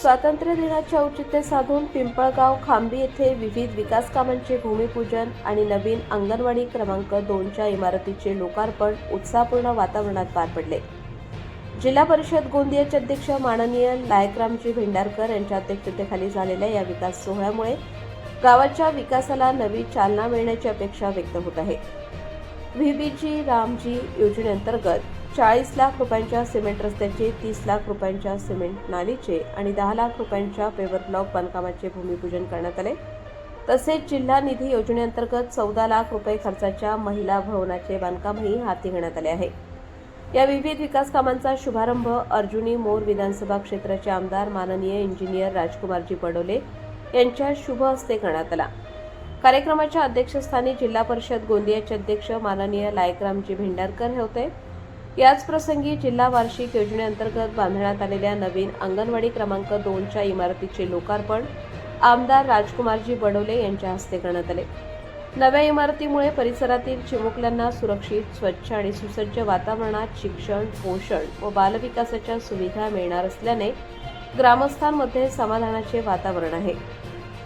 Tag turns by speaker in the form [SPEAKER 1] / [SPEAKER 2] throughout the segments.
[SPEAKER 1] स्वातंत्र्य दिनाचे औचित्य साधून पिंपळगाव खांबी येथे विविध विकास कामांचे भूमिपूजन आणि नवीन अंगणवाडी क्रमांक 2च्या इमारतीचे लोकार्पण उत्साहपूर्ण वातावरणात पार पडले। जिल्हा परिषद गोंदियाचे अध्यक्ष माननीय लायकरामजी भेंडारकर यांच्या अध्यक्षतेखाली झालेल्या या विकास सोहळ्यामुळे गावाच्या विकासाला नवी चालना मिळण्याची अपेक्षा व्यक्त होत आहे। व्हीबीजी रामजी योजनेअंतर्गत 40 लाख रुपयांच्या सिमेंट रस्त्याचे, 30 लाख रुपयांच्या सिमेंट नालीचे आणि 10 लाख रुपयांच्या पेवर ब्लॉक बांधकामाचे भूमिपूजन करण्यात आले। तसेच जिल्हा निधी योजनेअंतर्गत 14 लाख रुपये खर्चाच्या महिला भवनाचे बांधकामही हाती घेण्यात आले आहे। या विविध विकास कामांचा शुभारंभ अर्जुनी मोर विधानसभा क्षेत्राचे आमदार माननीय इंजिनियर राजकुमारजी बडोले यांच्या शुभ हस्ते करण्यात आला। कार्यक्रमाच्या अध्यक्षस्थानी जिल्हा परिषद गोंदियाचे अध्यक्ष माननीय लायकरामजी भेंडारकर हे होते। याच प्रसंगी जिल्हा वार्षिक योजनेअंतर्गत बांधण्यात आलेल्या नवीन अंगणवाडी क्रमांक 2च्या इमारतीचे लोकार्पण आमदार राजकुमारजी बडोले यांच्या हस्ते करण्यात आले। नव्या इमारतीमुळे परिसरातील चिमुकल्यांना सुरक्षित, स्वच्छ आणि सुसज्ज वातावरणात शिक्षण, पोषण व बालविकासाच्या सुविधा मिळणार असल्याने ग्रामस्थांमध्ये समाधानाचे वातावरण आहे।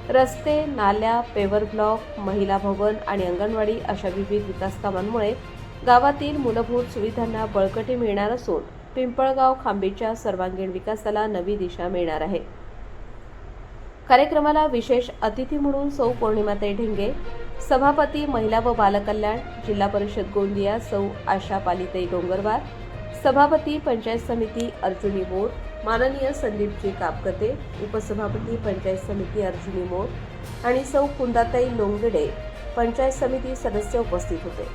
[SPEAKER 1] रस्ते, नाल्या, पेवर ब्लॉक, महिला भवन आणि अंगणवाडी अशा विविध विकास कामांमुळे गावातील मूलभूत सुविधांना बळकटी मिळणार असून पिंपळगाव खांबीच्या सर्वांगीण विकासाला नवी दिशा मिळणार आहे। कार्यक्रमाला विशेष अतिथी म्हणून सौ पौर्णिमाताई ढेंगे, सभापती महिला व बालकल्याण जिल्हा परिषद गोंदिया सौ आशा पालिताई डोंगरवार, सभापती पंचायत समिती अर्जुनी मोर माननीय संदीपजी कापकते, उपसभापती पंचायत समिती अर्जुनी मोर आणि सौ कुंदाताई लोंगडे पंचायत समिती सदस्य उपस्थित होते।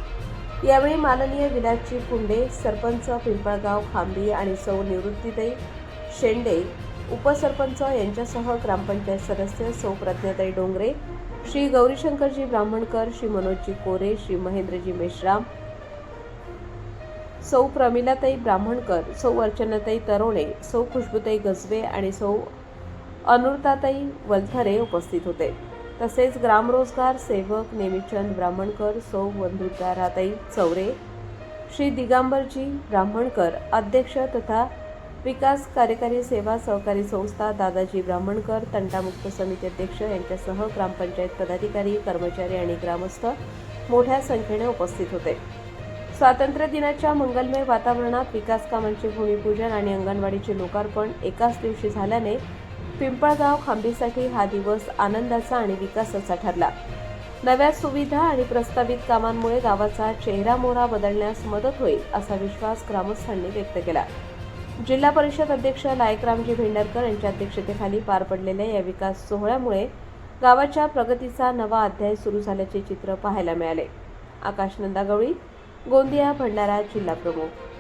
[SPEAKER 1] यावेळी माननीय विलासजी पुंडे, सरपंच पिंपळगाव खांबी आणि सौ निवृत्तीताई शेंडे उपसरपंच यांच्यासह ग्रामपंचायत सदस्य सौ प्रज्ञाताई डोंगरे, श्री गौरीशंकरजी ब्राह्मणकर, श्री मनोजजी कोरे, श्री महेंद्रजी मेश्राम, सौ प्रमिलाताई ब्राह्मणकर, सौ अर्चनाताई तरोणे, सौ खुशबुताई गजबे आणि सौ अनुरताताई वलथरे उपस्थित होते। तसेच ग्रामरोजगार सेवक नेमिचंद ब्राह्मणकर, सौ वंदुताराताई चौरे, श्री दिगंबरजी ब्राह्मणकर अध्यक्ष तथा विकास कार्यकारी सेवा सहकारी संस्था दादाजी ब्राह्मणकर तंटामुक्त समिती अध्यक्ष यांच्यासह ग्रामपंचायत पदाधिकारी, कर्मचारी आणि ग्रामस्थ मोठ्या संख्येने उपस्थित होते। स्वातंत्र्य दिनाच्या मंगलमय वातावरणात विकास कामांचे भूमिपूजन आणि अंगणवाडीचे लोकार्पण एकाच दिवशी झाल्याने पिंपळगाव खांबीसाठी हा दिवस आनंदाचा आणि विकासाचा ठरला। नव्या सुविधा आणि प्रस्तावित कामांमुळे गावाचा चेहरामोहरा बदलण्यास मदत होईल असा विश्वास ग्रामस्थांनी व्यक्त केला। जिल्हा परिषद अध्यक्ष लायकरामजी भेंडारकर यांच्या अध्यक्षतेखाली पार पडलेल्या या विकास सोहळ्यामुळे गावाच्या प्रगतीचा नवा अध्याय सुरू झाल्याचे चित्र पाहायला मिळाले। आकाश नंदागवळी, गोंदिया भंडारा जिल्हा प्रमुख।